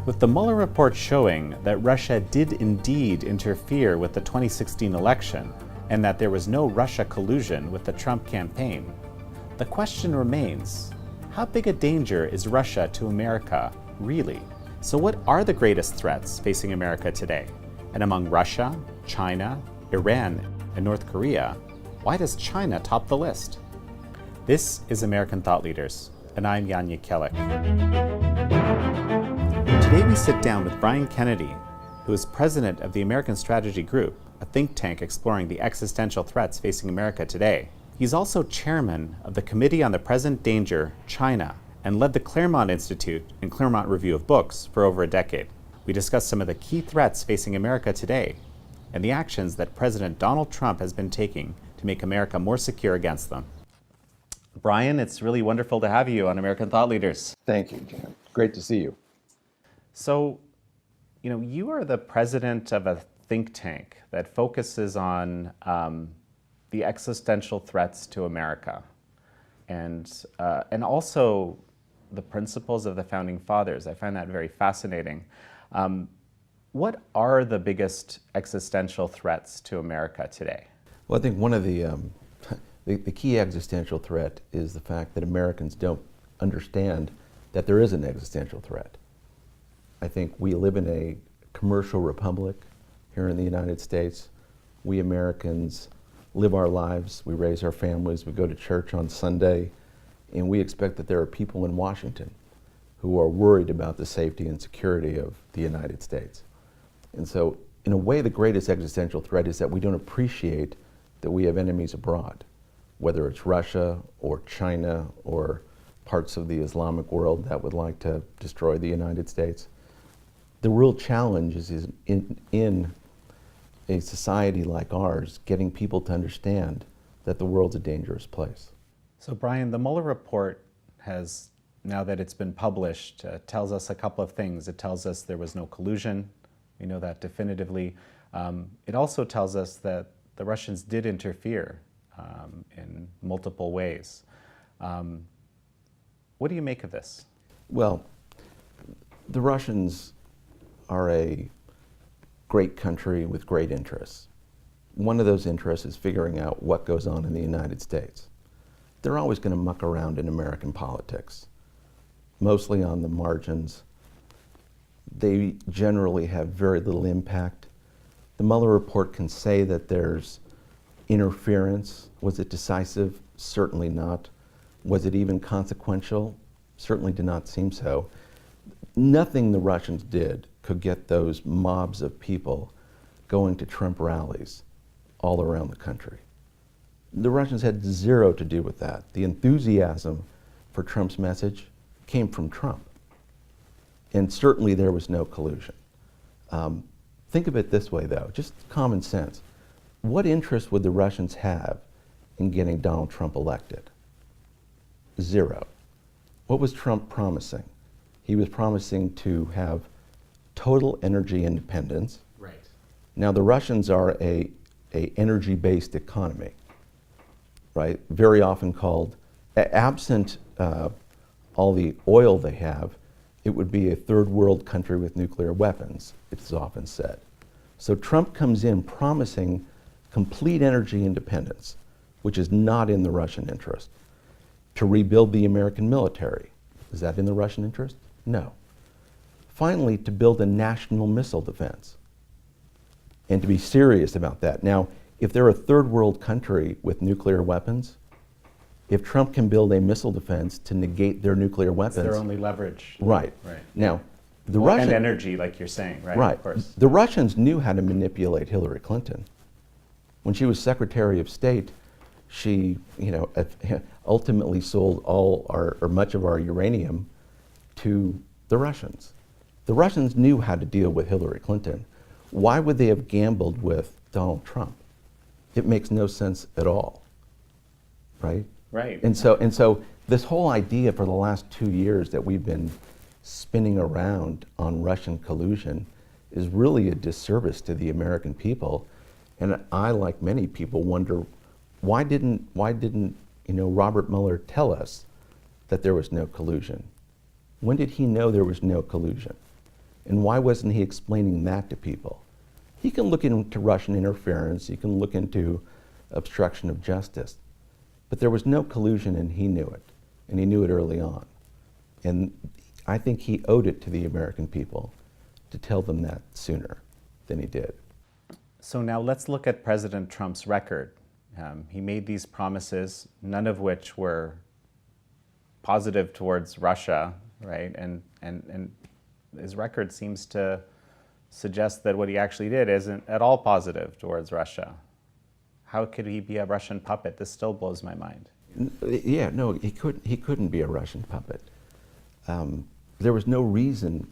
With the Mueller report showing that Russia did indeed interfere with the 2016 election and that there was no Russia collusion with the Trump campaign, the question remains, how big a danger is Russia to America, really? So what are the greatest threats facing America today? And among Russia, China, Iran, and North Korea, why does China top the list? This is American Thought Leaders, and I'm Jan Jekielek. Today we sit down with Brian Kennedy, who is president of the American Strategy Group, a think tank exploring the existential threats facing America today. He's also chairman of the Committee on the Present Danger, China, and led the Claremont Institute and Claremont Review of Books for over a decade. We discuss some of the key threats facing America today and the actions that President Donald Trump has been taking to make America more secure against them. Brian, it's really wonderful to have you on American Thought Leaders. Thank you, Jan. Great to see you. So, you are the president of a think tank that focuses on the existential threats to America, and also the principles of the Founding Fathers. I find that very fascinating. What are the biggest existential threats to America today? Well, I think one of the key existential threat is the fact that Americans don't understand that there is an existential threat. I think we live in a commercial republic here in the United States. We Americans live our lives, we raise our families, we go to church on Sunday, and we expect that there are people in Washington who are worried about the safety and security of the United States. And so, in a way, the greatest existential threat is that we don't appreciate that we have enemies abroad, whether it's Russia or China or parts of the Islamic world that would like to destroy the United States. The real challenge is in a society like ours, getting people to understand that the world's a dangerous place. So Brian, the Mueller report has, now that it's been published, tells us a couple of things. It tells us there was no collusion. We know that definitively. It also tells us that the Russians did interfere in multiple ways. What do you make of this? Well, the Russians are a great country with great interests. One of those interests is figuring out what goes on in the United States. They're always going to muck around in American politics, mostly on the margins. They generally have very little impact. The Mueller report can say that there's interference. Was it decisive? Certainly not. Was it even consequential? Certainly did not seem so. Nothing the Russians did could get those mobs of people going to Trump rallies all around the country. The Russians had zero to do with that. The enthusiasm for Trump's message came from Trump. And certainly there was no collusion. Think of it this way, though, just common sense. What interest would the Russians have in getting Donald Trump elected? Zero. What was Trump promising? He was promising to have total energy independence. Right. Now, the Russians are a energy-based economy, right? Very often called, absent all the oil they have, it would be a third world country with nuclear weapons, it's often said. So Trump comes in promising complete energy independence, which is not in the Russian interest. To rebuild the American military, is that in the Russian interest? No. Finally, to build a national missile defense, and to be serious about that. Now, if they're a third world country with nuclear weapons, if Trump can build a missile defense to negate their nuclear weapons... It's their only leverage. Right. Right. Now, the Russians... And energy, like you're saying, right? Right. Of course. The Russians knew how to manipulate Hillary Clinton. When she was Secretary of State, she, ultimately sold all or much of our uranium to the Russians. The Russians knew how to deal with Hillary Clinton. Why would they have gambled with Donald Trump? It makes no sense at all, right? Right. And so this whole idea for the last 2 years that we've been spinning around on Russian collusion is really a disservice to the American people. And I, like many people, wonder why didn't Robert Mueller tell us that there was no collusion? When did he know there was no collusion? And why wasn't he explaining that to people? He can look into Russian interference, he can look into obstruction of justice, but there was no collusion and he knew it, and he knew it early on. And I think he owed it to the American people to tell them that sooner than he did. So now let's look at President Trump's record. He made these promises, none of which were positive towards Russia, right? And his record seems to suggest that what he actually did isn't at all positive towards Russia. How could he be a Russian puppet? This still blows my mind. Yeah, no, he couldn't be a Russian puppet. There was no reason,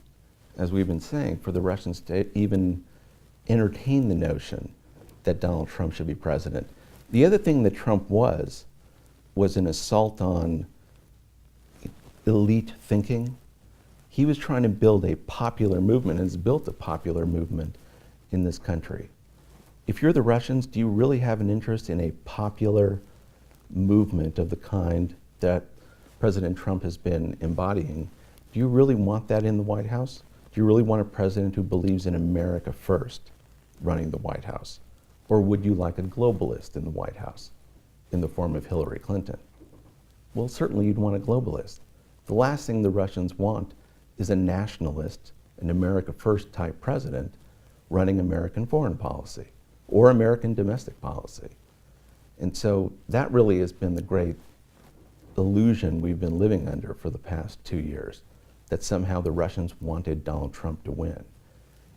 as we've been saying, for the Russians to even entertain the notion that Donald Trump should be president. The other thing that Trump was an assault on elite thinking. He was trying to build a popular movement, and has built a popular movement in this country. If you're the Russians, do you really have an interest in a popular movement of the kind that President Trump has been embodying? Do you really want that in the White House? Do you really want a president who believes in America first running the White House? Or would you like a globalist in the White House in the form of Hillary Clinton? Well, certainly you'd want a globalist. The last thing the Russians want is a nationalist, an America first type president running American foreign policy or American domestic policy. And so that really has been the great illusion we've been living under for the past 2 years, that somehow the Russians wanted Donald Trump to win.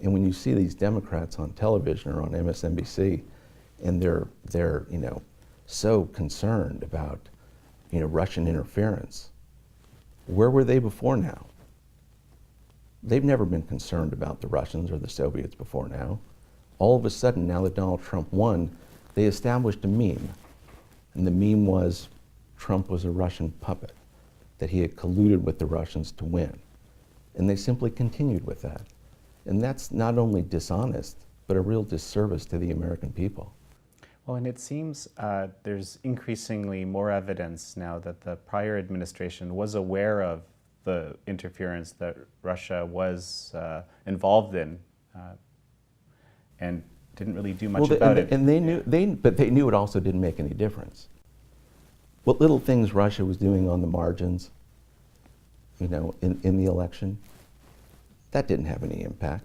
And when you see these Democrats on television or on MSNBC, and they're so concerned about Russian interference, where were they before now? They've never been concerned about the Russians or the Soviets before now. All of a sudden, now that Donald Trump won, they established a meme. And the meme was Trump was a Russian puppet, that he had colluded with the Russians to win. And they simply continued with that. And that's not only dishonest, but a real disservice to the American people. Well, and it seems there's increasingly more evidence now that the prior administration was aware of the interference that Russia was involved in and didn't really do much about it. And but they knew it also didn't make any difference. What little things Russia was doing on the margins, in the election, that didn't have any impact.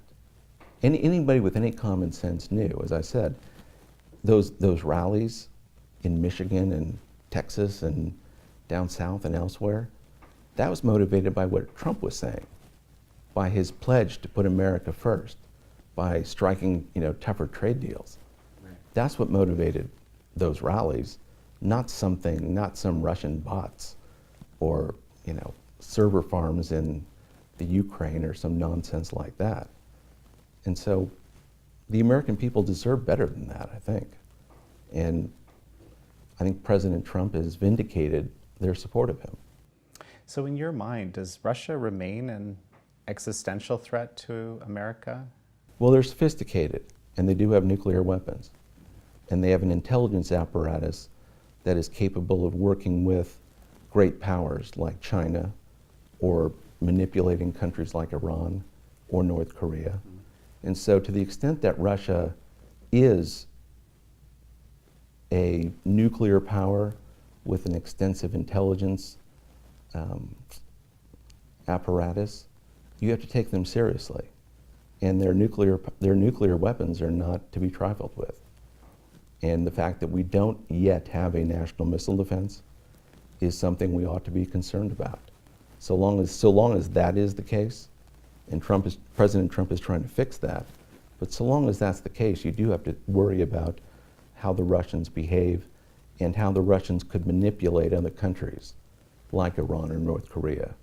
Anybody with any common sense knew, as I said, those rallies in Michigan and Texas and down south and elsewhere, that was motivated by what Trump was saying, by his pledge to put America first, by striking tougher trade deals. Right. That's what motivated those rallies, not some Russian bots or server farms in the Ukraine or some nonsense like that. And so the American people deserve better than that, I think. And I think President Trump has vindicated their support of him. So in your mind, does Russia remain an existential threat to America? Well, they're sophisticated, and they do have nuclear weapons. And they have an intelligence apparatus that is capable of working with great powers like China, or manipulating countries like Iran or North Korea. Mm-hmm. And so to the extent that Russia is a nuclear power with an extensive intelligence apparatus, you have to take them seriously. And their nuclear weapons are not to be trifled with. And the fact that we don't yet have a national missile defense is something we ought to be concerned about. So long as that is the case, and President Trump is trying to fix that, but so long as that's the case, you do have to worry about how the Russians behave and how the Russians could manipulate other countries like Iran or North Korea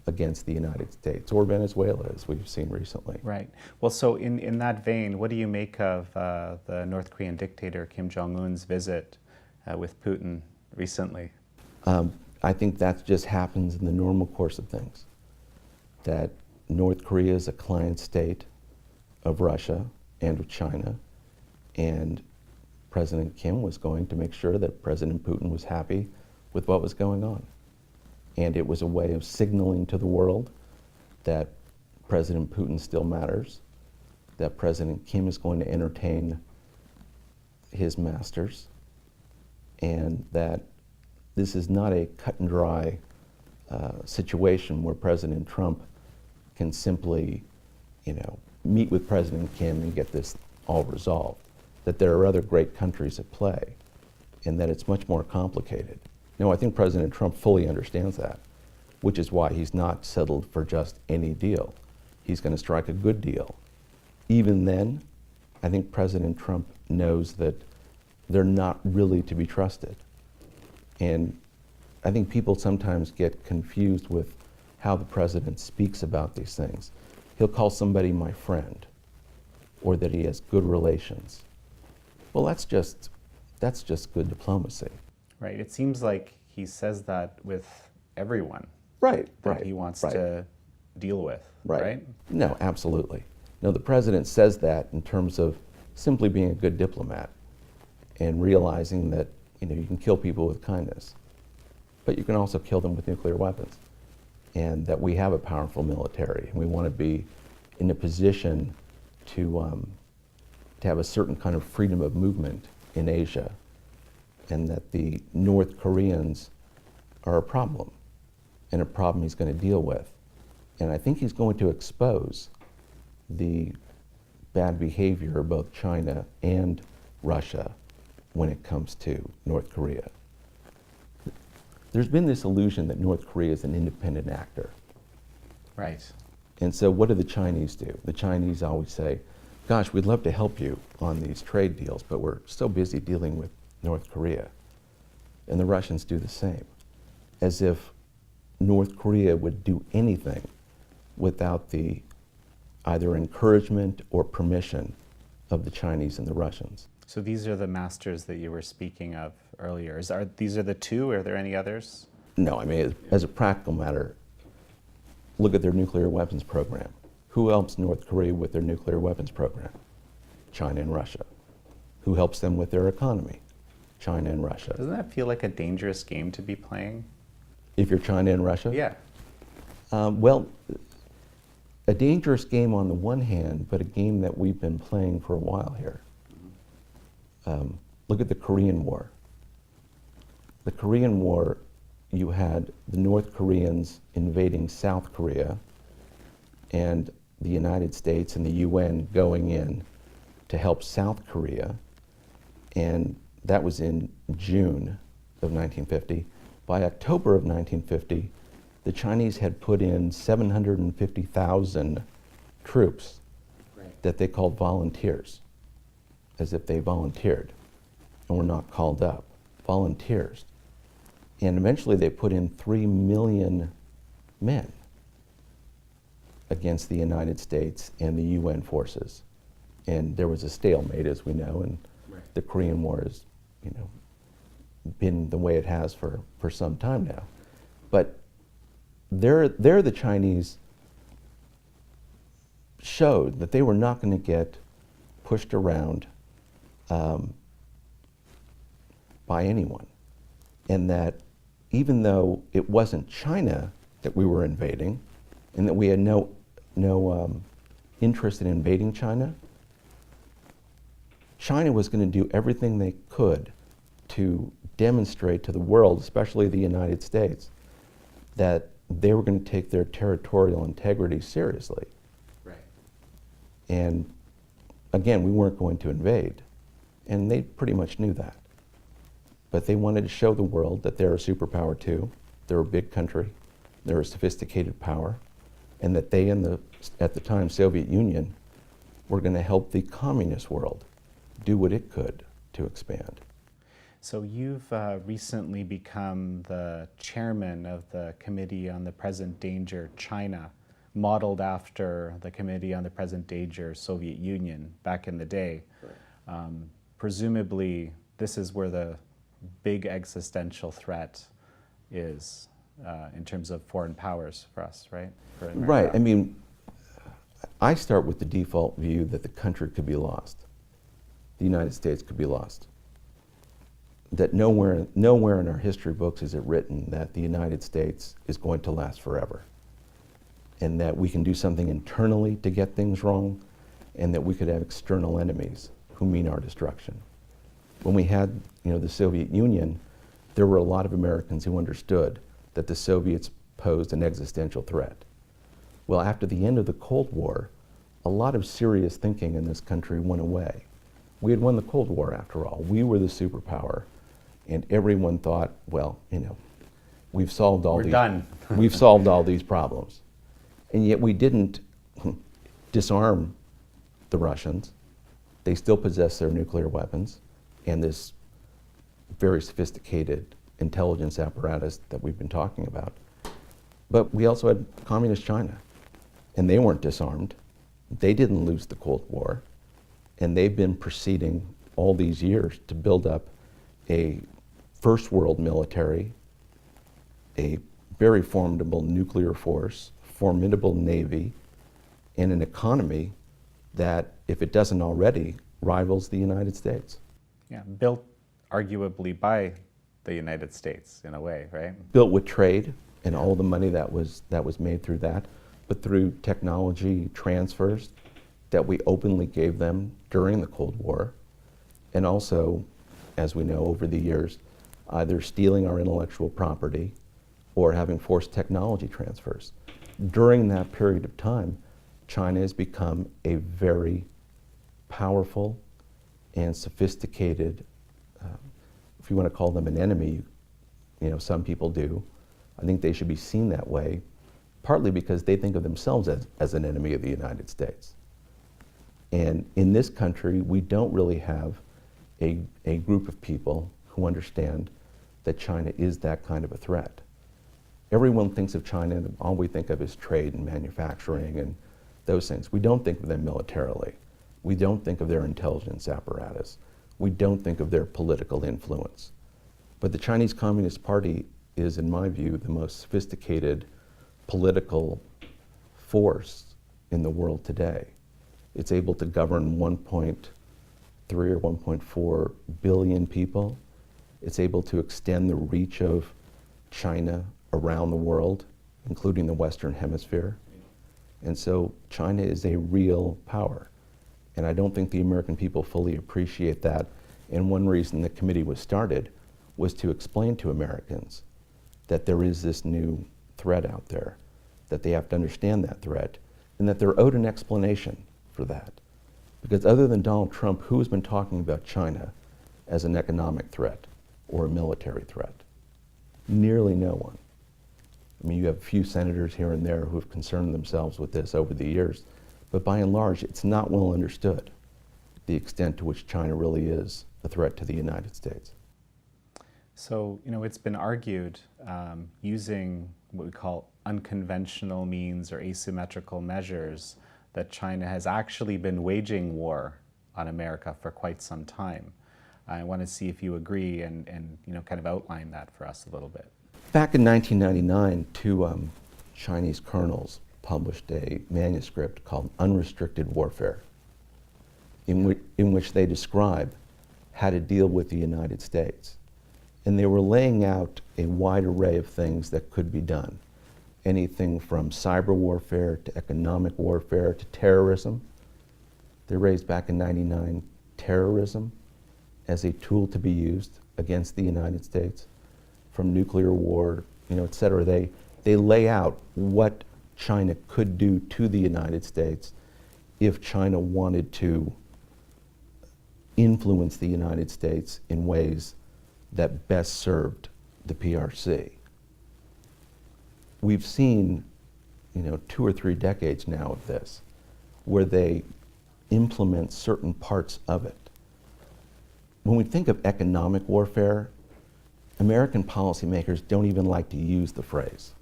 against the United States or Venezuela, as we've seen recently. Right. Well, so in that vein, what do you make of the North Korean dictator Kim Jong-un's visit with Putin recently? I think that just happens in the normal course of things, that North Korea is a client state of Russia and of China, and President Kim was going to make sure that President Putin was happy with what was going on. And it was a way of signaling to the world that President Putin still matters, that President Kim is going to entertain his masters, and that this is not a cut and dry situation where President Trump can simply, meet with President Kim and get this all resolved. That there are other great countries at play, and that it's much more complicated. I think President Trump fully understands that, which is why he's not settled for just any deal. He's going to strike a good deal. Even then, I think President Trump knows that they're not really to be trusted. And I think people sometimes get confused with how the president speaks about these things. He'll call somebody my friend, or that he has good relations. Well, that's just good diplomacy. Right. It seems like he says that with everyone. Right. That he wants to deal with. Right. No, absolutely. No, the president says that in terms of simply being a good diplomat and realizing that you can kill people with kindness, but you can also kill them with nuclear weapons, and that we have a powerful military, and we want to be in a position to have a certain kind of freedom of movement in Asia, and that the North Koreans are a problem, and a problem he's going to deal with. And I think he's going to expose the bad behavior of both China and Russia when it comes to North Korea. There's been this illusion that North Korea is an independent actor. Right. And so what do the Chinese do? The Chinese always say, gosh, we'd love to help you on these trade deals, but we're so busy dealing with North Korea. And the Russians do the same, as if North Korea would do anything without the either encouragement or permission of the Chinese and the Russians. So these are the masters that you were speaking of earlier. These are the two? Are there any others? No, as a practical matter, look at their nuclear weapons program. Who helps North Korea with their nuclear weapons program? China and Russia. Who helps them with their economy? China and Russia. Doesn't that feel like a dangerous game to be playing? If you're China and Russia? Yeah. Well, a dangerous game on the one hand, but a game that we've been playing for a while here. Look at the Korean War. The Korean War, you had the North Koreans invading South Korea, and the United States and the UN going in to help South Korea, and that was in June of 1950. By October of 1950, the Chinese had put in 750,000 troops that they called volunteers, as if they volunteered and were not called up. Volunteers. And eventually they put in 3 million men against the United States and the UN forces. And there was a stalemate, as we know, and the Korean War has, been the way it has for some time now. But there the Chinese showed that they were not going to get pushed around by anyone, and that even though it wasn't China that we were invading, and that we had no interest in invading China, China was going to do everything they could to demonstrate to the world, especially the United States, that they were going to take their territorial integrity seriously. Right. And again, we weren't going to invade, and they pretty much knew that. But they wanted to show the world that they're a superpower too. They're a big country. They're a sophisticated power, and that they, at the time, Soviet Union, were going to help the communist world do what it could to expand. So you've recently become the chairman of the Committee on the Present Danger China, modeled after the Committee on the Present Danger Soviet Union back in the day. Right. Presumably, this is where the big existential threat is in terms of foreign powers for us, right? For America. Right. I start with the default view that the country could be lost. The United States could be lost. That nowhere in our history books is it written that the United States is going to last forever. and that we can do something internally to get things wrong, and that we could have external enemies who mean our destruction. When we had, the Soviet Union, there were a lot of Americans who understood that the Soviets posed an existential threat. Well, after the end of the Cold War, a lot of serious thinking in this country went away. We had won the Cold War, after all. We were the superpower, and everyone thought, well, we've solved all We're done. we've solved all these problems. And yet we didn't disarm the Russians. They still possess their nuclear weapons and this very sophisticated intelligence apparatus that we've been talking about. But we also had communist China, and they weren't disarmed. They didn't lose the Cold War, and they've been proceeding all these years to build up a first world military, a very formidable nuclear force, formidable navy, and an economy that, if it doesn't already, rivals the United States. Yeah, built arguably by the United States in a way, right? Built with trade and all the money that was made through that, but through technology transfers that we openly gave them during the Cold War, and also, as we know over the years, either stealing our intellectual property or having forced technology transfers. During that period of time, China has become a very powerful and sophisticated, if you want to call them an enemy, some people do. I think they should be seen that way, partly because they think of themselves as an enemy of the United States. And in this country, we don't really have a group of people who understand that China is that kind of a threat. Everyone thinks of China, and all we think of is trade and manufacturing and those things. We don't think of them militarily. We don't think of their intelligence apparatus. We don't think of their political influence. But the Chinese Communist Party is, in my view, the most sophisticated political force in the world today. It's able to govern 1.3 or 1.4 billion people. It's able to extend the reach of China around the world, including the Western Hemisphere. And so China is a real power. And I don't think the American people fully appreciate that. And one reason the committee was started was to explain to Americans that there is this new threat out there, that they have to understand that threat, and that they're owed an explanation for that. Because other than Donald Trump, who has been talking about China as an economic threat or a military threat? Nearly no one. I mean, you have a few senators here and there who have concerned themselves with this over the years, but by and large, it's not well understood the extent to which China really is a threat to the United States. So, it's been argued using what we call unconventional means or asymmetrical measures that China has actually been waging war on America for quite some time. I want to see if you agree and kind of outline that for us a little bit. Back in 1999, two Chinese colonels published a manuscript called Unrestricted Warfare, in which they describe how to deal with the United States. And they were laying out a wide array of things that could be done. Anything from cyber warfare to economic warfare to terrorism. They raised back in '99 terrorism as a tool to be used against the United States, from nuclear war, et cetera. They lay out what China could do to the United States if China wanted to influence the United States in ways that best served the PRC. We've seen, 2 or 3 decades now of this, where they implement certain parts of it. When we think of economic warfare, American policymakers don't even like to use the phrase.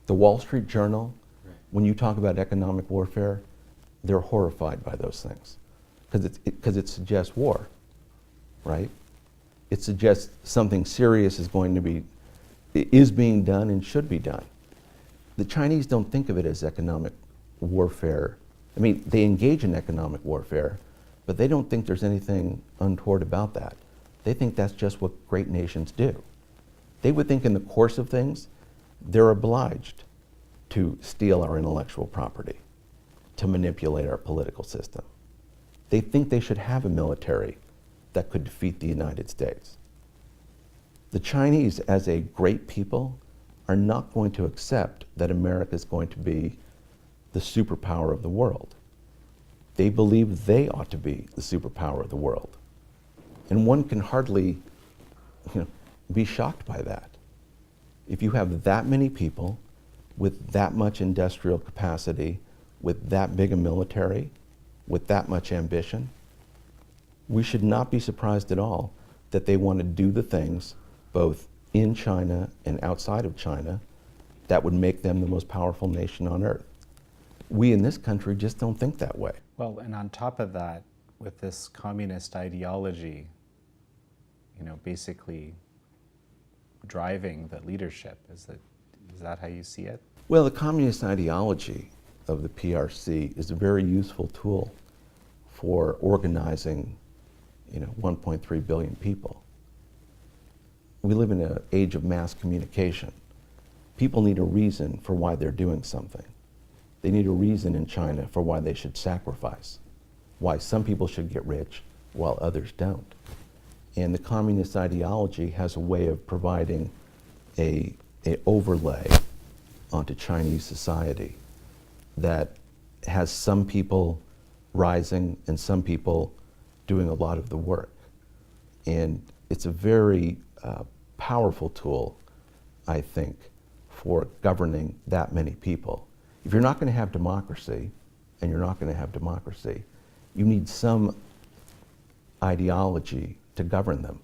The Wall Street Journal, when you talk about economic warfare, they're horrified by those things because it suggests war, right? It suggests something serious is being done and should be done. The Chinese don't think of it as economic warfare. I mean, they engage in economic warfare, but they don't think there's anything untoward about that. They think that's just what great nations do. They would think in the course of things, they're obliged to steal our intellectual property, to manipulate our political system. They think they should have a military that could defeat the United States. The Chinese, as a great people, are not going to accept that America is going to be the superpower of the world. They believe they ought to be the superpower of the world. And one can hardly be shocked by that. If you have that many people with that much industrial capacity, with that big a military, with that much ambition, we should not be surprised at all that they want to do the things, both in China and outside of China, that would make them the most powerful nation on earth. We in this country just don't think that way. Well, and on top of that, with this communist ideology, basically driving the leadership, is that how you see it? Well, the communist ideology of the PRC is a very useful tool for organizing 1.3 billion people. We live in an age of mass communication. People need a reason for why they're doing something. They need a reason in China for why they should sacrifice, why some people should get rich while others don't. And the communist ideology has a way of providing an overlay onto Chinese society that has some people rising and some people doing a lot of the work. And it's a very powerful tool, I think, for governing that many people. If you're not going to have democracy, and you're not going to have democracy, you need some ideology to govern them.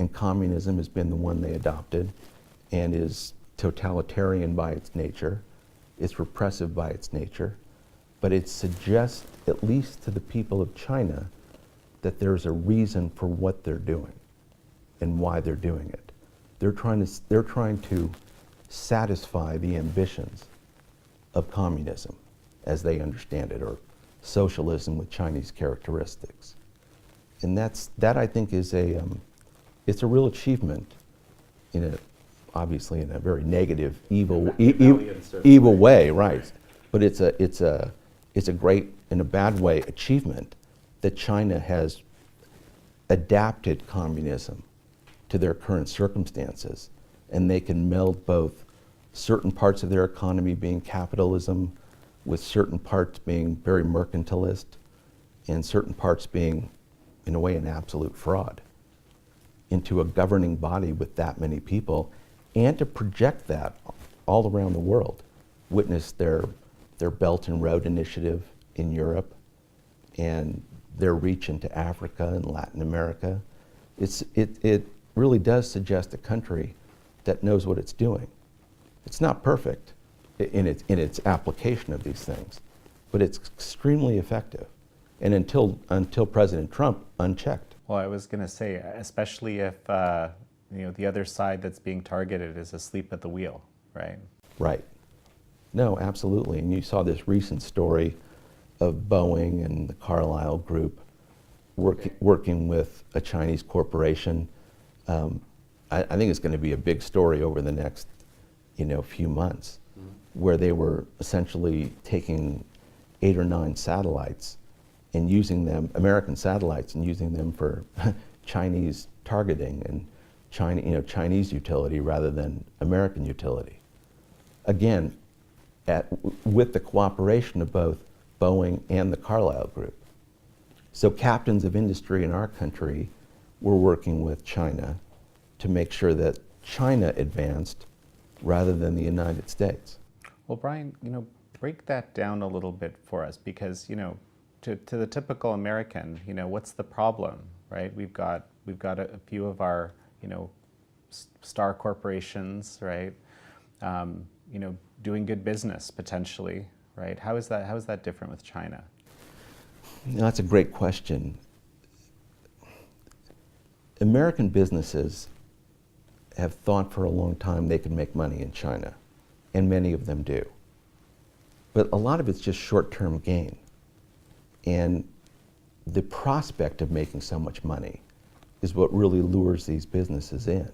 And communism has been the one they adopted and is totalitarian by its nature. It's repressive by its nature. But it suggests, at least to the people of China, that there's a reason for what they're doing and why they're doing it. They're trying to satisfy the ambitions of communism as they understand it, or socialism with Chinese characteristics. And that I think is it's a real achievement obviously in a very negative, evil way, right? But it's a great, in a bad way, achievement that China has adapted communism to their current circumstances, and they can meld both certain parts of their economy being capitalism with certain parts being very mercantilist and certain parts being, in a way, an absolute fraud into a governing body with that many people, and to project that all around the world. Witness their Belt and Road Initiative in Europe and their reach into Africa and Latin America. It really does suggest a country that knows what it's doing. It's not perfect in its application of these things, but it's extremely effective. And until President Trump, unchecked. Well, I was going to say, especially if the other side that's being targeted is asleep at the wheel, right? Right. No, absolutely. And you saw this recent story of Boeing and the Carlyle Group working with a Chinese corporation. I think it's going to be a big story over the next few months, where they were essentially taking 8 or 9 satellites and using them, American satellites, and using them for Chinese targeting and Chinese utility rather than American utility. Again, with the cooperation of both Boeing and the Carlyle Group. So captains of industry in our country were working with China to make sure that China advanced rather than the United States. Well, Brian, break that down a little bit for us, because to the typical American, what's the problem, right? We've got a few of our star corporations, right? Doing good business potentially, right? How is that different with China? That's a great question. American businesses have thought for a long time they could make money in China, and many of them do. But a lot of it's just short-term gain. And the prospect of making so much money is what really lures these businesses in.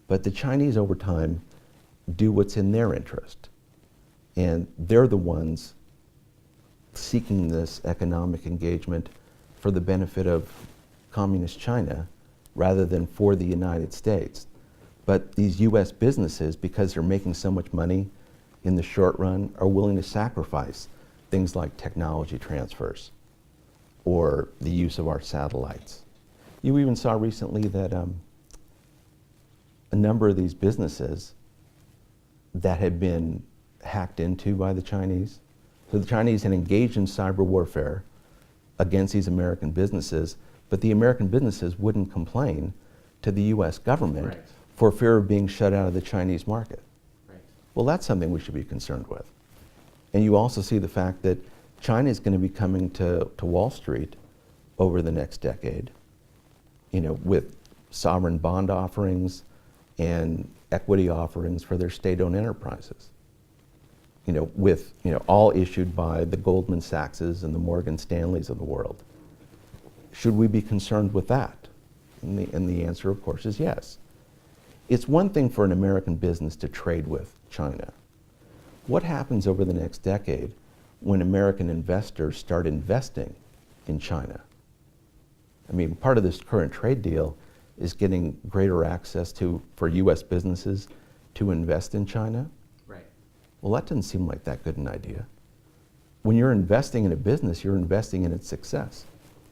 But the Chinese, over time, do what's in their interest. And they're the ones seeking this economic engagement for the benefit of communist China rather than for the United States. But these US businesses, because they're making so much money in the short run, are willing to sacrifice things like technology transfers or the use of our satellites. You even saw recently that a number of these businesses that had been hacked into by the Chinese. So the Chinese had engaged in cyber warfare against these American businesses, but the American businesses wouldn't complain to the US government Right. for fear of being shut out of the Chinese market. Right. Well, that's something we should be concerned with. And you also see the fact that China is going to be coming to Wall Street over the next decade, with sovereign bond offerings and equity offerings for their state-owned enterprises. All issued by the Goldman Sachses and the Morgan Stanleys of the world. Should we be concerned with that? And the answer, of course, is yes. It's one thing for an American business to trade with China. What happens over the next decade when American investors start investing in China? I mean, part of this current trade deal is getting greater access for US businesses to invest in China. Right. Well, that doesn't seem like that good an idea. When you're investing in a business, you're investing in its success.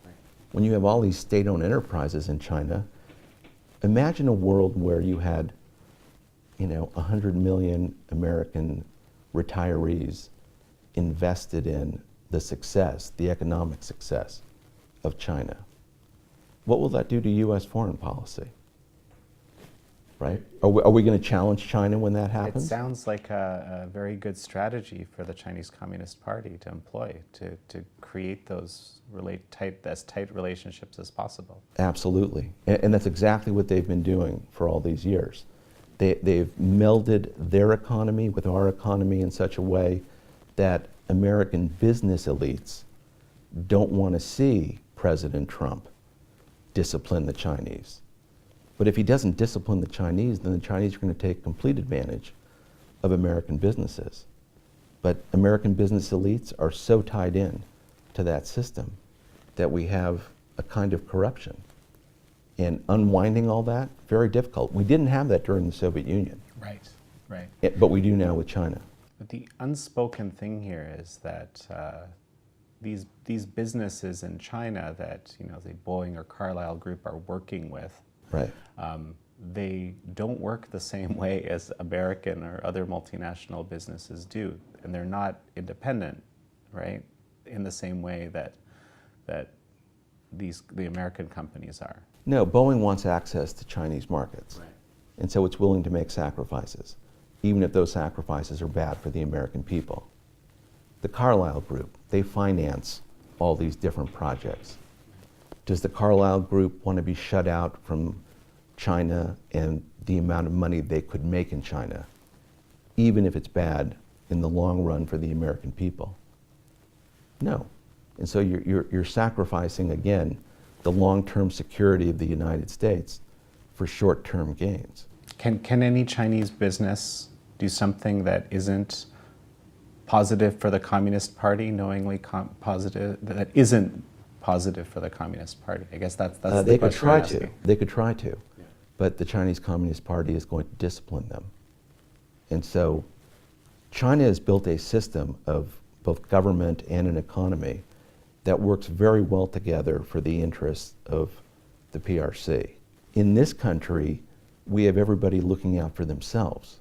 Right. When you have all these state-owned enterprises in China, imagine a world where you had, 100 million American retirees invested in the economic success of China. What will that do to U.S. foreign policy? Right? Are we going to challenge China when that It happens? sounds like a very good strategy for the Chinese Communist Party to employ to create those as tight relationships as possible. Absolutely. And that's exactly what they've been doing for all these years. They've melded their economy with our economy in such a way that American business elites don't want to see President Trump discipline the Chinese. But if he doesn't discipline the Chinese, then the Chinese are going to take complete advantage of American businesses. But American business elites are so tied in to that system that we have a kind of corruption. And unwinding all that, very difficult. We didn't have that during the Soviet Union. Right. Right. But we do now with China. But the unspoken thing here is that these businesses in China that the Boeing or Carlyle Group are working with, Right. they don't work the same way as American or other multinational businesses do, and they're not independent, right? In the same way that the American companies are. No, Boeing wants access to Chinese markets. Right. And so it's willing to make sacrifices, even if those sacrifices are bad for the American people. The Carlyle Group, they finance all these different projects. Does the Carlyle Group want to be shut out from China and the amount of money they could make in China, even if it's bad in the long run for the American people? No. And so you're sacrificing, again, the long-term security of the United States for short-term gains. Can any Chinese business do something that isn't positive for the Communist Party, knowingly positive, that isn't positive for the Communist Party? I guess that's the they could question try I'm to. asking. They could try to. Yeah. But the Chinese Communist Party is going to discipline them. And so China has built a system of both government and an economy that works very well together for the interests of the PRC. In this country, we have everybody looking out for themselves.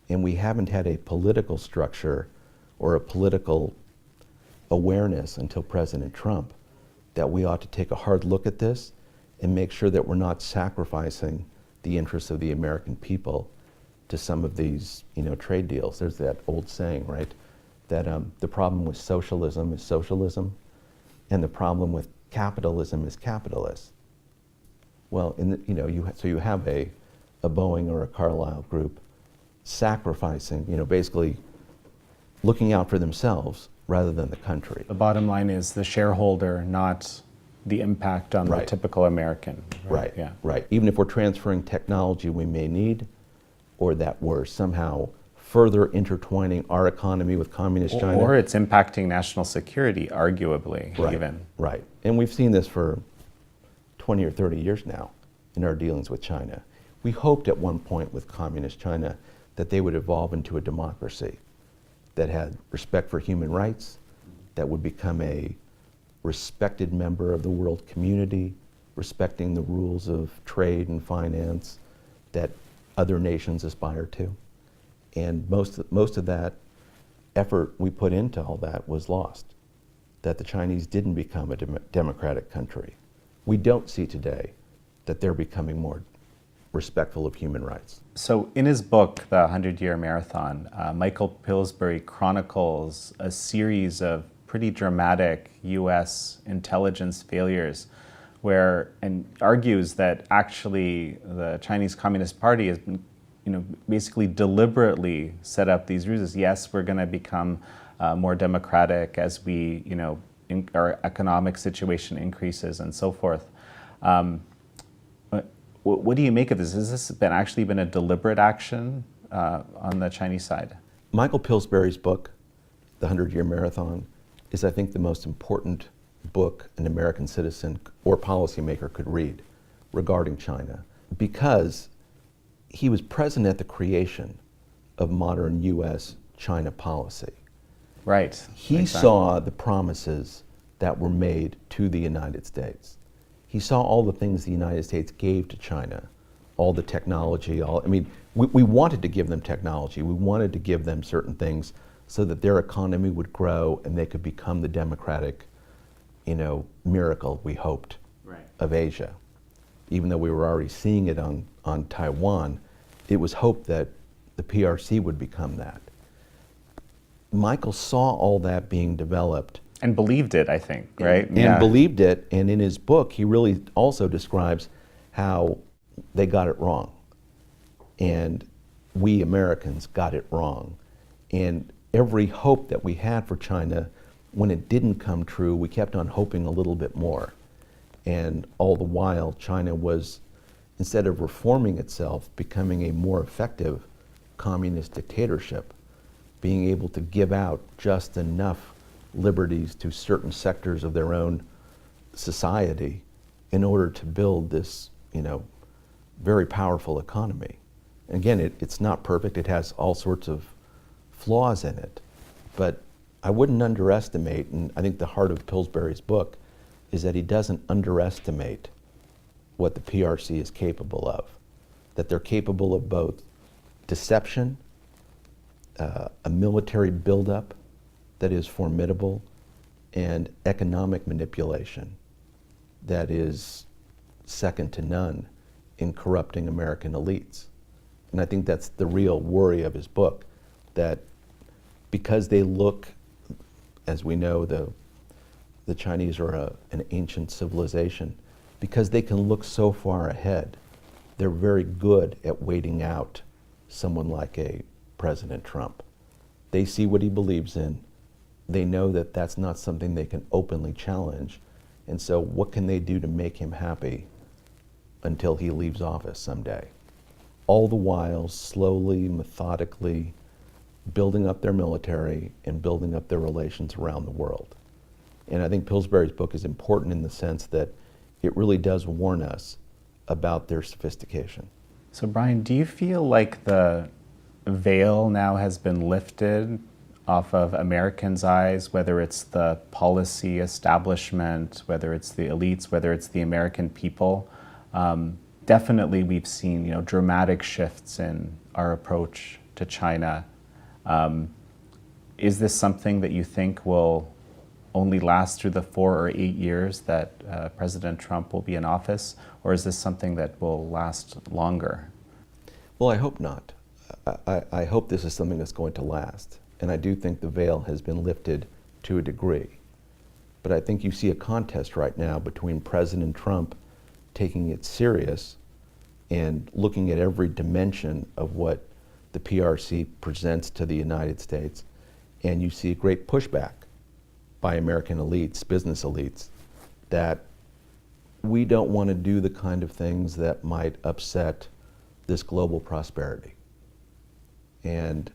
And we haven't had a political structure or a political awareness until President Trump that we ought to take a hard look at this and make sure that we're not sacrificing the interests of the American people to some of these, trade deals. There's that old saying, right, that the problem with socialism is socialism, and the problem with capitalism is capitalist. Well, so you have a Boeing or a Carlyle Group sacrificing, basically looking out for themselves rather than the country. The bottom line is the shareholder, not the impact on the Right. typical American. Right, Yeah. right. Even if we're transferring technology we may need, or that we're somehow further intertwining our economy with communist China. Or it's impacting national security, arguably, Right, even. right. And we've seen this for 20 or 30 years now in our dealings with China. We hoped at one point with communist China that they would evolve into a democracy that had respect for human rights, that would become a respected member of the world community, respecting the rules of trade and finance that other nations aspire to. And most of that effort we put into all that was lost, that the Chinese didn't become a democratic country. We don't see today that they're becoming more respectful of human rights. So in his book, The 100-Year Marathon, Michael Pillsbury chronicles a series of pretty dramatic U.S. intelligence failures and argues that actually the Chinese Communist Party has been, basically deliberately set up these ruses. Yes, we're going to become more democratic as our economic situation increases and so forth. What do you make of this? Has this actually been a deliberate action on the Chinese side? Michael Pillsbury's book, The 100-Year Marathon, is, I think, the most important book an American citizen or policymaker could read regarding China, because he was present at the creation of modern U.S.-China policy. Right. He exactly. saw the promises that were made to the United States. He saw all the things the United States gave to China, all the technology, we wanted to give them technology. We wanted to give them certain things so that their economy would grow and they could become the democratic, miracle we hoped of Asia. Even though we were already seeing it on Taiwan, it was hoped that the PRC would become that. Michael saw all that being developed. And believed it, I think, right? And believed it, and in his book, he really also describes how they got it wrong. And we Americans got it wrong. And every hope that we had for China, when it didn't come true, we kept on hoping a little bit more. And all the while, China was, instead of reforming itself, becoming a more effective communist dictatorship, being able to give out just enough liberties to certain sectors of their own society in order to build this, very powerful economy. And again, it's not perfect. It has all sorts of flaws in it. But I wouldn't underestimate, and I think the heart of Pillsbury's book is that he doesn't underestimate what the PRC is capable of. That they're capable of both deception, a military buildup that is formidable, and economic manipulation that is second to none in corrupting American elites. And I think that's the real worry of his book, that because they look, as we know, the Chinese are an ancient civilization, because they can look so far ahead, they're very good at waiting out someone like a President Trump. They see what he believes in. They know that that's not something they can openly challenge. And so what can they do to make him happy until he leaves office someday? All the while, slowly, methodically, building up their military and building up their relations around the world. And I think Pillsbury's book is important in the sense that it really does warn us about their sophistication. So Brian, do you feel like the veil now has been lifted off of Americans' eyes, whether it's the policy establishment, whether it's the elites, whether it's the American people? Definitely we've seen dramatic shifts in our approach to China. Is this something that you think will only last through the 4 or 8 years that President Trump will be in office, or is this something that will last longer? Well, I hope not. I hope this is something that's going to last. And I do think the veil has been lifted to a degree. But I think you see a contest right now between President Trump taking it serious and looking at every dimension of what the PRC presents to the United States. And you see a great pushback by American elites, business elites, that we don't want to do the kind of things that might upset this global prosperity. And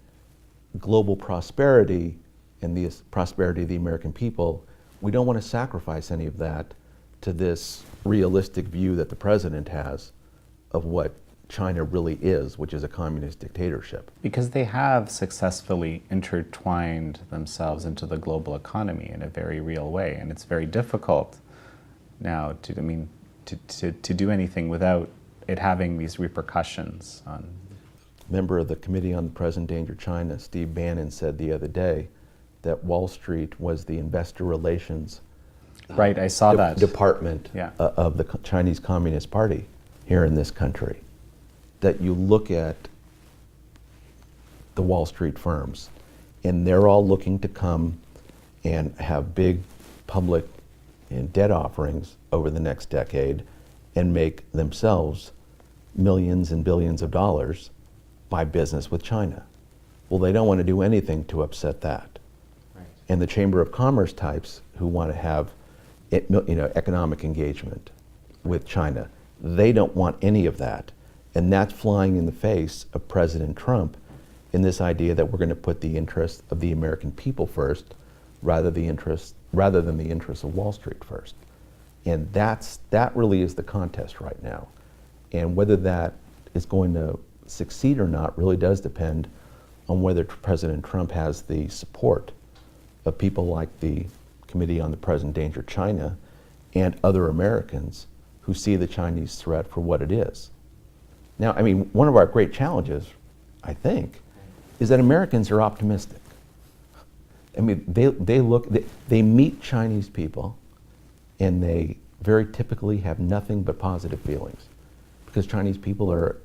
global prosperity and the prosperity of the American people, we don't want to sacrifice any of that to this realistic view that the president has of what China really is, which is a communist dictatorship. Because they have successfully intertwined themselves into the global economy in a very real way, and it's very difficult now to do anything without it having these repercussions on. Member of the Committee on the Present Danger China, Steve Bannon, said the other day that Wall Street was the investor relations right, I saw that department of the Chinese Communist Party here in this country. That you look at the Wall Street firms, and they're all looking to come and have big public and debt offerings over the next decade and make themselves millions and billions of dollars by business with China. Well, they don't want to do anything to upset that. Right. And the Chamber of Commerce types who want to have economic engagement with China, they don't want any of that. And that's flying in the face of President Trump in this idea that we're going to put the interests of the American people first rather than the interests of Wall Street first. And that really is the contest right now. And whether that is going to succeed or not really does depend on whether President Trump has the support of people like the Committee on the Present Danger China and other Americans who see the Chinese threat for what it is. Now, I mean, one of our great challenges, I think, is that Americans are optimistic. I mean, they meet Chinese people, and they very typically have nothing but positive feelings, because Chinese people are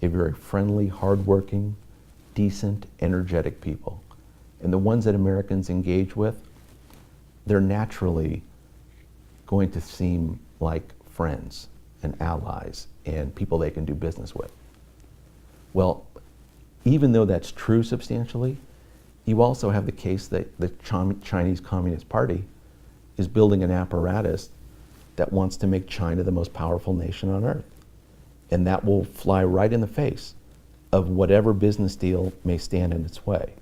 a very friendly, hardworking, decent, energetic people. And the ones that Americans engage with, they're naturally going to seem like friends and allies and people they can do business with. Well, even though that's true substantially, you also have the case that the Chinese Communist Party is building an apparatus that wants to make China the most powerful nation on earth. And that will fly right in the face of whatever business deal may stand in its way.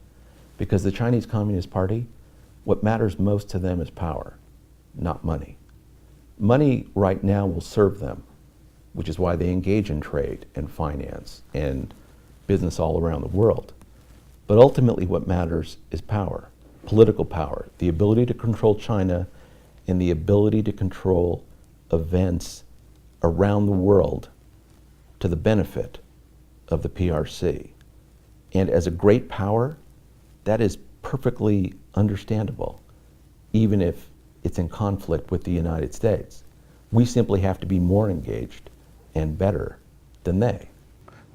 Because the Chinese Communist Party, what matters most to them is power, not money. Money right now will serve them, which is why they engage in trade and finance and business all around the world. But ultimately what matters is power, political power, the ability to control China and the ability to control events around the world to the benefit of the PRC. And as a great power, that is perfectly understandable, even if it's in conflict with the United States. We simply have to be more engaged and better than they.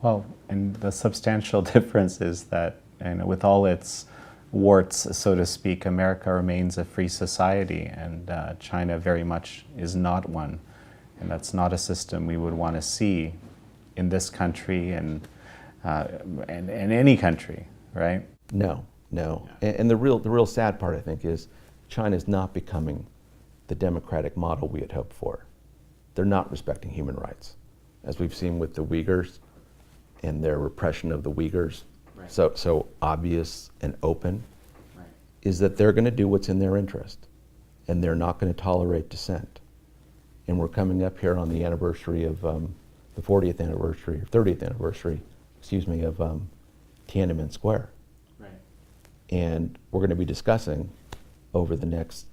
Well, and the substantial difference is that, with all its warts, so to speak, America remains a free society, and China very much is not one. And that's not a system we would want to see in this country and any country, right? No. And the real sad part, I think, is China's not becoming the democratic model we had hoped for. They're not respecting human rights, as we've seen with the Uyghurs and their repression of the Uyghurs, right. so obvious and open, right. Is that they're going to do what's in their interest, and they're not going to tolerate dissent. And we're coming up here on the anniversary of the 40th anniversary, or 30th anniversary, of Tiananmen Square. Right. And we're going to be discussing over the next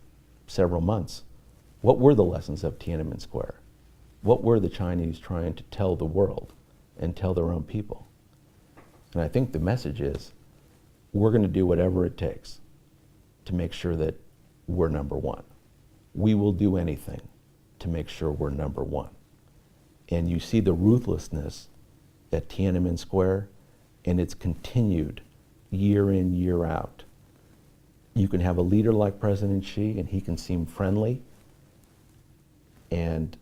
several months, what were the lessons of Tiananmen Square? What were the Chinese trying to tell the world and tell their own people? And I think the message is, we're going to do whatever it takes to make sure that we're number one. We will do anything to make sure we're number one. And you see the ruthlessness at Tiananmen Square, and it's continued year in, year out. You can have a leader like President Xi, and he can seem friendly, and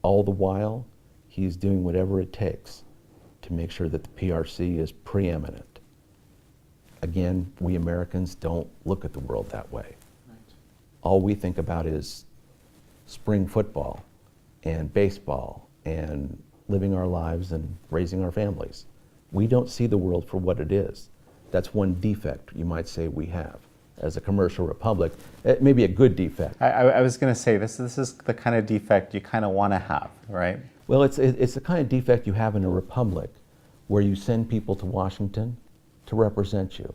all the while, he's doing whatever it takes to make sure that the PRC is preeminent. Again, we Americans don't look at the world that way. Right. All we think about is spring football and baseball and living our lives and raising our families. We don't see the world for what it is. That's one defect you might say we have as a commercial republic. It may be a good defect. I was going to say, this is the kind of defect you kind of want to have, right? Well, it's the kind of defect you have in a republic where you send people to Washington to represent you,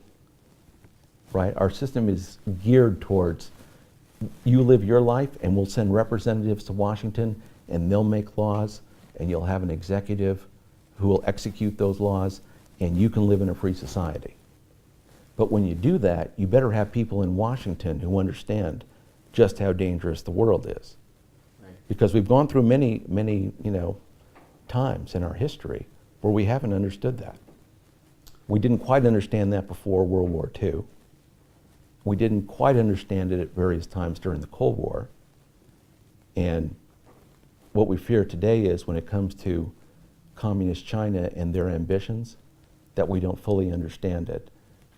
right? Our system is geared towards you live your life and we'll send representatives to Washington and they'll make laws and you'll have an executive who will execute those laws and you can live in a free society. But when you do that, you better have people in Washington who understand just how dangerous the world is. Right. Because we've gone through many, times in our history where we haven't understood that. We didn't quite understand that before World War II. We didn't quite understand it at various times during the Cold War. And what we fear today is when it comes to communist China and their ambitions, that we don't fully understand it.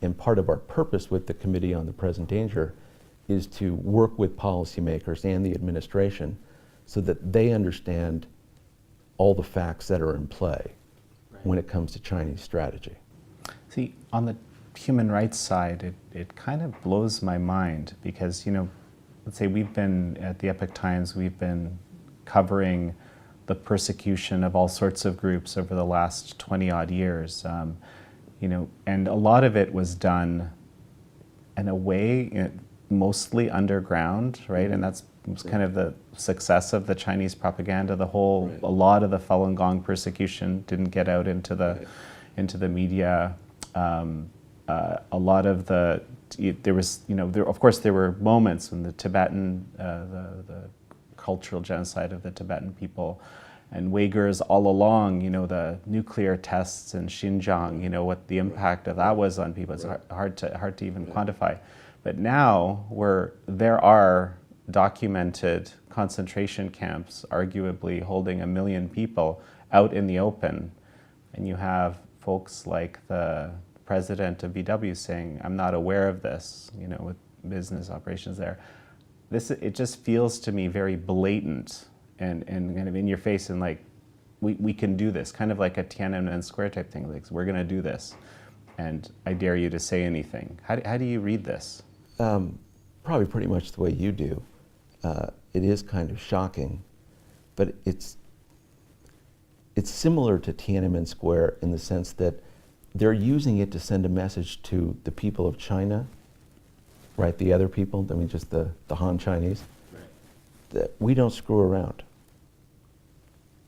And part of our purpose with the Committee on the Present Danger is to work with policymakers and the administration so that they understand all the facts that are in play when it comes to Chinese strategy. See, on the human rights side, it kind of blows my mind because, let's say we've been, at the Epoch Times, we've been covering the persecution of all sorts of groups over the last 20 odd years. And a lot of it was done in a way mostly underground, right? And that's kind of the success of the Chinese propaganda. A lot of the Falun Gong persecution didn't get out into the media. A lot of of course there were moments when the Tibetan, the cultural genocide of the Tibetan people, and Uyghurs all along, the nuclear tests in Xinjiang, what the impact of that was on people. It's hard to even quantify. But now there are documented concentration camps, arguably holding 1 million people out in the open. And you have folks like the president of VW saying, I'm not aware of this, with business operations there. It just feels to me very blatant and kind of in your face and like, we can do this, kind of like a Tiananmen Square type thing, like we're gonna do this. And I dare you to say anything. How do you read this? Probably pretty much the way you do. It is kind of shocking, but it's similar to Tiananmen Square in the sense that they're using it to send a message to the people of China, right? The other people, just the Han Chinese, right, that we don't screw around.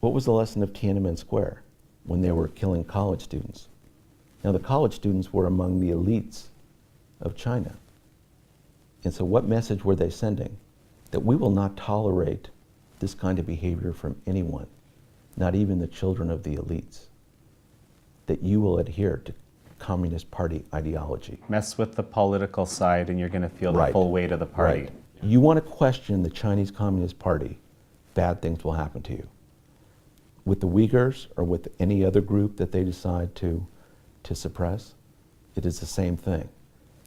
What was the lesson of Tiananmen Square when they were killing college students? Now, the college students were among the elites of China. And so what message were they sending? That we will not tolerate this kind of behavior from anyone, not even the children of the elites. That you will adhere to Communist Party ideology. Mess with the political side and you're going to feel the full weight of the party. Right. You want to question the Chinese Communist Party, bad things will happen to you. With the Uyghurs or with any other group that they decide to suppress, it is the same thing.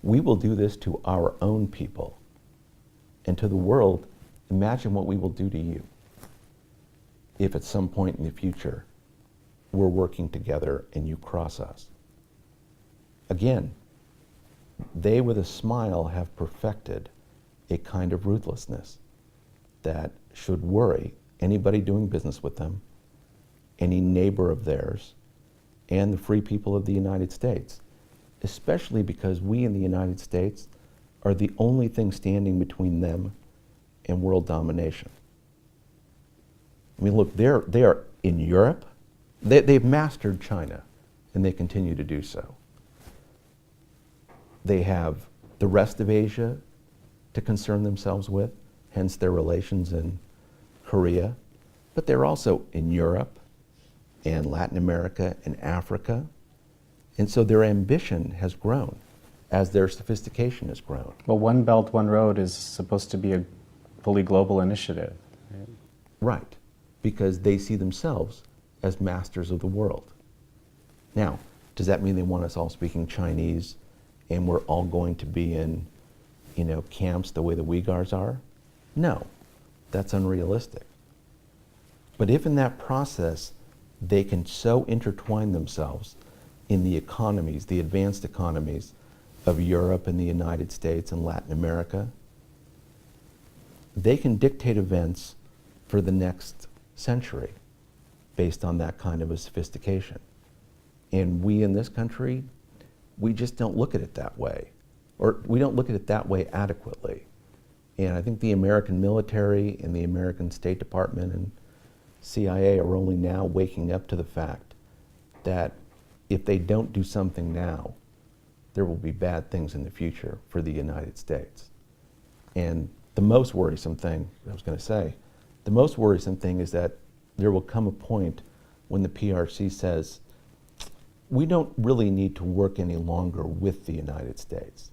We will do this to our own people. And to the world, imagine what we will do to you if at some point in the future we're working together and you cross us. Again, they with a smile have perfected a kind of ruthlessness that should worry anybody doing business with them, any neighbor of theirs, and the free people of the United States, especially because we in the United States are the only thing standing between them and world domination. Look, they are in Europe. They've mastered China, and they continue to do so. They have the rest of Asia to concern themselves with, hence their relations in Korea, but they're also in Europe and Latin America and Africa. And so their ambition has grown as their sophistication has grown. Well, One Belt, One Road is supposed to be a fully global initiative. Right, because they see themselves as masters of the world. Now, does that mean they want us all speaking Chinese and we're all going to be in, camps the way the Uyghurs are? No, that's unrealistic. But if in that process they can so intertwine themselves in the economies, the advanced economies of Europe and the United States and Latin America, they can dictate events for the next century based on that kind of a sophistication. And we in this country, we just don't look at it that way, or we don't look at it that way adequately. And I think the American military and the American State Department and CIA are only now waking up to the fact that if they don't do something now, there will be bad things in the future for the United States. And the most worrisome thing, the most worrisome thing is that there will come a point when the PRC says, we don't really need to work any longer with the United States.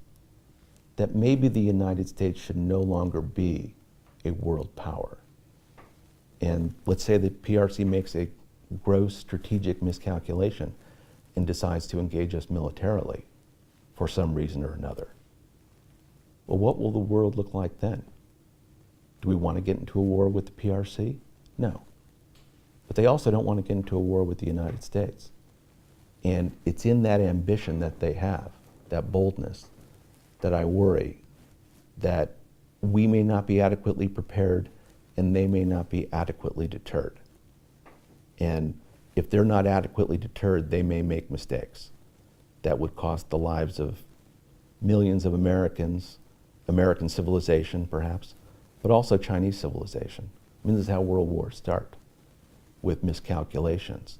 That maybe the United States should no longer be a world power. And let's say the PRC makes a gross strategic miscalculation and decides to engage us militarily for some reason or another. Well, what will the world look like then? Do we want to get into a war with the PRC? No. But they also don't want to get into a war with the United States. And it's in that ambition that they have, that boldness, that I worry that we may not be adequately prepared and they may not be adequately deterred. And if they're not adequately deterred, they may make mistakes that would cost the lives of millions of Americans, American civilization perhaps, but also Chinese civilization. I mean, this is how world wars start, with miscalculations.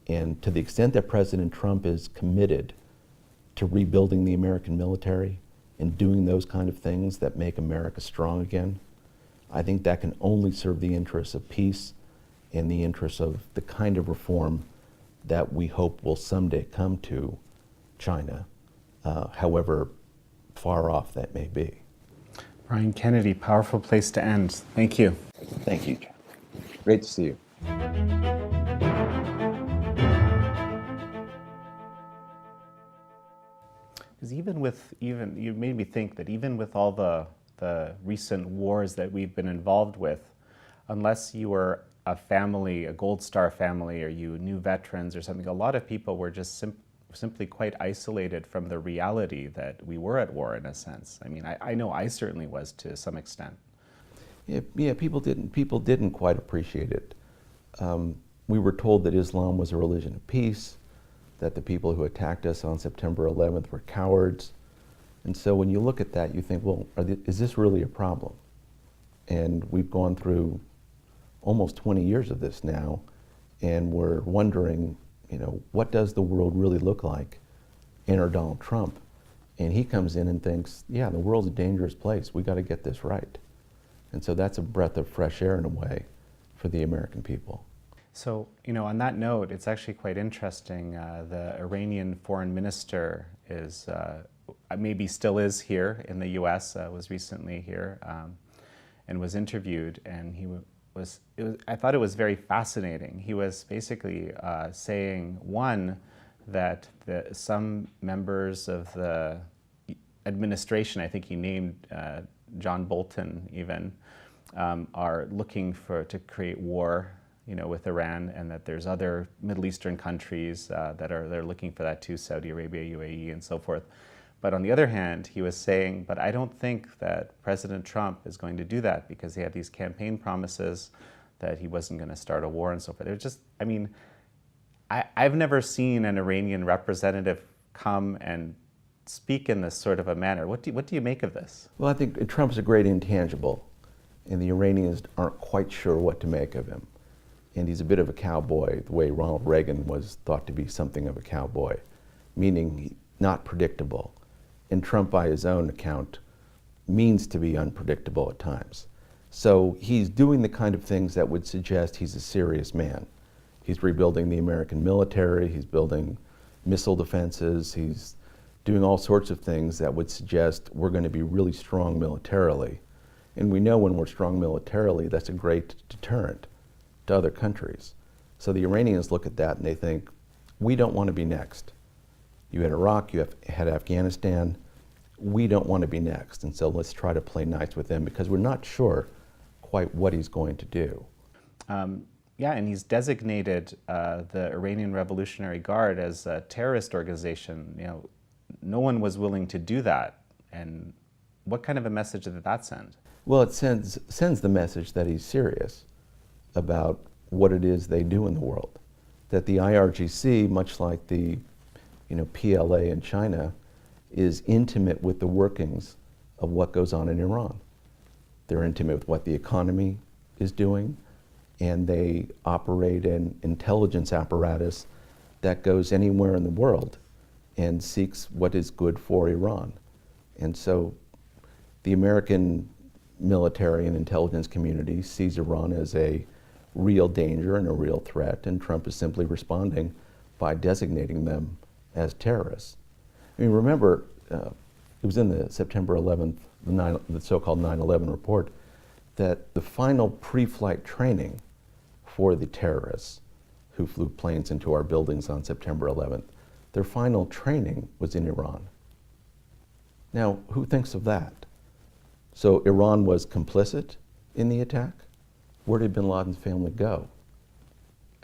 And to the extent that President Trump is committed to rebuilding the American military and doing those kind of things that make America strong again, I think that can only serve the interests of peace and the interests of the kind of reform that we hope will someday come to China, however far off that may be. Brian Kennedy, powerful place to end. Thank you. Thank you, John. Great to see you. Because you made me think that even with all the recent wars that we've been involved with, unless you were a family, a Gold Star family, or you knew veterans or something, a lot of people were just simply quite isolated from the reality that we were at war in a sense. I mean, I know I certainly was to some extent. Yeah, people didn't quite appreciate it. We were told that Islam was a religion of peace, that the people who attacked us on September 11th were cowards. And so when you look at that, you think, well, is this really a problem? And we've gone through almost 20 years of this now, and we're wondering, what does the world really look like under Donald Trump? And he comes in and thinks, yeah, the world's a dangerous place. We got to get this right. And so that's a breath of fresh air in a way for the American people. So, on that note, it's actually quite interesting. The Iranian foreign minister is, maybe still is here in the US, was recently here and was interviewed, and I thought it was very fascinating. He was basically saying, one, that some members of the administration, I think he named John Bolton even, are looking to create war with Iran, and that there's other Middle Eastern countries they're looking for that too, Saudi Arabia, UAE, and so forth. But on the other hand, he was saying, but I don't think that President Trump is going to do that, because he had these campaign promises that he wasn't going to start a war and so forth. It was just, I've never seen an Iranian representative come and speak in this sort of a manner. What do you make of this? Well, I think Trump's a great intangible, and the Iranians aren't quite sure what to make of him. And he's a bit of a cowboy, the way Ronald Reagan was thought to be something of a cowboy, meaning not predictable. And Trump, by his own account, means to be unpredictable at times. So he's doing the kind of things that would suggest he's a serious man. He's rebuilding the American military, he's building missile defenses, he's doing all sorts of things that would suggest we're going to be really strong militarily. And we know when we're strong militarily, that's a great deterrent to other countries. So the Iranians look at that and they think, we don't want to be next. You had Iraq, you had Afghanistan, we don't want to be next. And so let's try to play nice with them, because we're not sure quite what he's going to do. Yeah, and he's designated the Iranian Revolutionary Guard as a terrorist organization. You know, no one was willing to do that. And what kind of a message did that send? Well, it sends the message that he's serious about what it is they do in the world. That the IRGC, much like the PLA in China, is intimate with the workings of what goes on in Iran. They're intimate with what the economy is doing, and they operate an intelligence apparatus that goes anywhere in the world and seeks what is good for Iran. And so the American military and intelligence community sees Iran as a real danger and a real threat, and Trump is simply responding by designating them as terrorists. I mean, remember, it was in the September 11th, the so-called 9/11 report, that the final pre-flight training for the terrorists who flew planes into our buildings on September 11th, their final training was in Iran. Now, who thinks of that? So Iran was complicit in the attack? Where did bin Laden's family go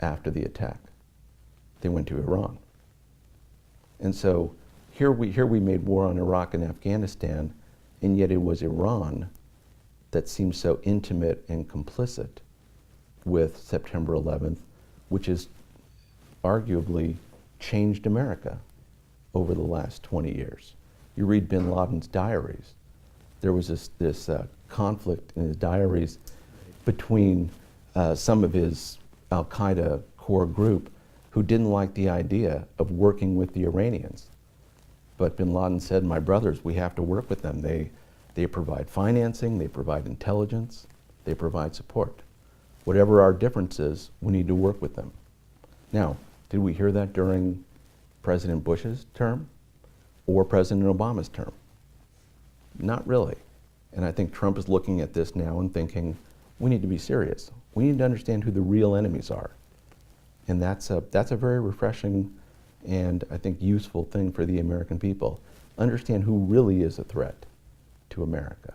after the attack? They went to Iran. And so here we made war on Iraq and Afghanistan, and yet it was Iran that seemed so intimate and complicit with September 11th, which has arguably changed America over the last 20 years. You read bin Laden's diaries. There was this conflict in his diaries between some of his al-Qaeda core group who didn't like the idea of working with the Iranians. But bin Laden said, my brothers, we have to work with them. They provide financing, they provide intelligence, they provide support. Whatever our differences, we need to work with them. Now, did we hear that during President Bush's term or President Obama's term? Not really. And I think Trump is looking at this now and thinking, we need to be serious. We need to understand who the real enemies are. And that's a very refreshing and I think useful thing for the American people. Understand who really is a threat to America.